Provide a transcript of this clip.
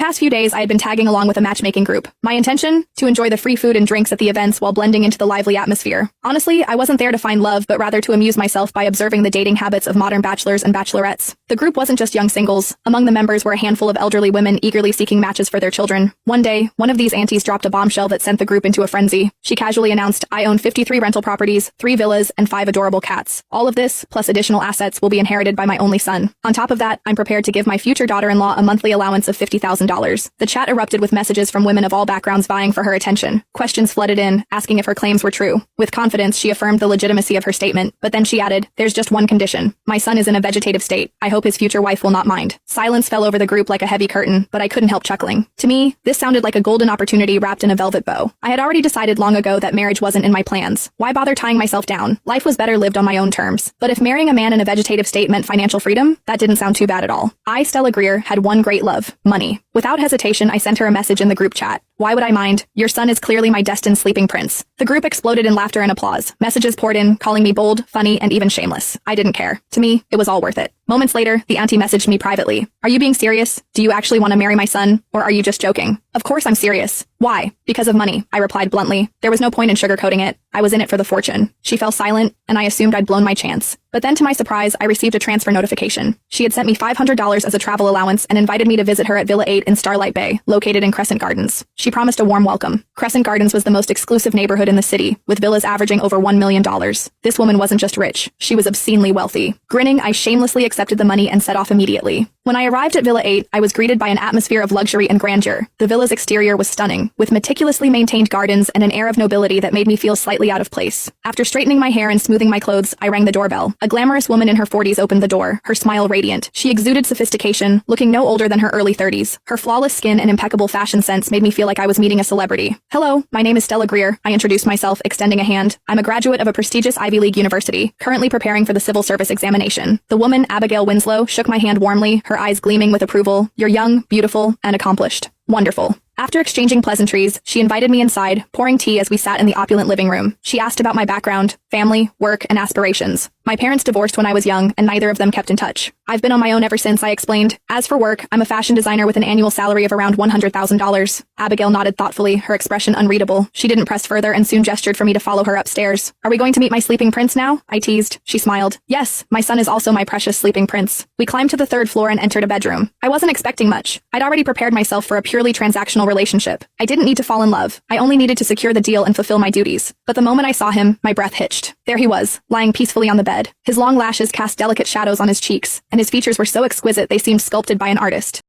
Past few days, I had been tagging along with a matchmaking group. My intention? To enjoy the free food and drinks at the events while blending into the lively atmosphere. Honestly, I wasn't there to find love, but rather to amuse myself by observing the dating habits of modern bachelors and bachelorettes. The group wasn't just young singles. Among the members were a handful of elderly women eagerly seeking matches for their children. One day, one of these aunties dropped a bombshell that sent the group into a frenzy. She casually announced, "I own 53 rental properties, 3 villas, and 5 adorable cats. All of this, plus additional assets, will be inherited by my only son. On top of that, I'm prepared to give my future daughter-in-law a monthly allowance of $50,000. The chat erupted with messages from women of all backgrounds vying for her attention. Questions flooded in, asking if her claims were true. With confidence, she affirmed the legitimacy of her statement, but then she added, "There's just one condition. My son is in a vegetative state. I hope his future wife will not mind." Silence fell over the group like a heavy curtain, but I couldn't help chuckling. To me, this sounded like a golden opportunity wrapped in a velvet bow. I had already decided long ago that marriage wasn't in my plans. Why bother tying myself down? Life was better lived on my own terms. But if marrying a man in a vegetative state meant financial freedom, that didn't sound too bad at all. I, Stella Greer, had one great love: money. Without hesitation, I sent her a message in the group chat. "Why would I mind? Your son is clearly my destined sleeping prince." The group exploded in laughter and applause. Messages poured in, calling me bold, funny, and even shameless. I didn't care. To me, it was all worth it. Moments later, the auntie messaged me privately. "Are you being serious? Do you actually want to marry my son? Or are you just joking?" "Of course I'm serious." "Why?" "Because of money," I replied bluntly. There was no point in sugarcoating it. I was in it for the fortune. She fell silent, and I assumed I'd blown my chance. But then to my surprise, I received a transfer notification. She had sent me $500 as a travel allowance and invited me to visit her at Villa 8 in Starlight Bay, located in Crescent Gardens. She promised a warm welcome. Crescent Gardens was the most exclusive neighborhood in the city, with villas averaging over $1 million. This woman wasn't just rich, she was obscenely wealthy. Grinning, I shamelessly accepted the money and set off immediately. When I arrived at Villa 8, I was greeted by an atmosphere of luxury and grandeur. The villa's exterior was stunning, with meticulously maintained gardens and an air of nobility that made me feel slightly out of place. After straightening my hair and smoothing my clothes, I rang the doorbell. A glamorous woman in her 40s opened the door, her smile radiant. She exuded sophistication, looking no older than her early 30s. Her flawless skin and impeccable fashion sense made me feel like I was meeting a celebrity. "Hello, my name is Stella Greer," I introduced myself, extending a hand. "I'm a graduate of a prestigious Ivy League university, currently preparing for the civil service examination." The woman, Abigail Winslow, shook my hand warmly, her eyes gleaming with approval. "You're young, beautiful, and accomplished." "Wonderful." After exchanging pleasantries, she invited me inside, pouring tea as we sat in the opulent living room. She asked about my background, family, work, and aspirations. My parents divorced when I was young, and neither of them kept in touch. "I've been on my own ever since," I explained. "As for work, I'm a fashion designer with an annual salary of around $100,000. Abigail nodded thoughtfully, her expression unreadable. She didn't press further and soon gestured for me to follow her upstairs. "Are we going to meet my sleeping prince now?" I teased. She smiled. "Yes, my son is also my precious sleeping prince." We climbed to the 3rd floor and entered a bedroom. I wasn't expecting much. I'd already prepared myself for a purely transactional relationship. I didn't need to fall in love. I only needed to secure the deal and fulfill my duties. But the moment I saw him, my breath hitched. There he was, lying peacefully on the bed. His long lashes cast delicate shadows on his cheeks, and his features were so exquisite they seemed sculpted by an artist.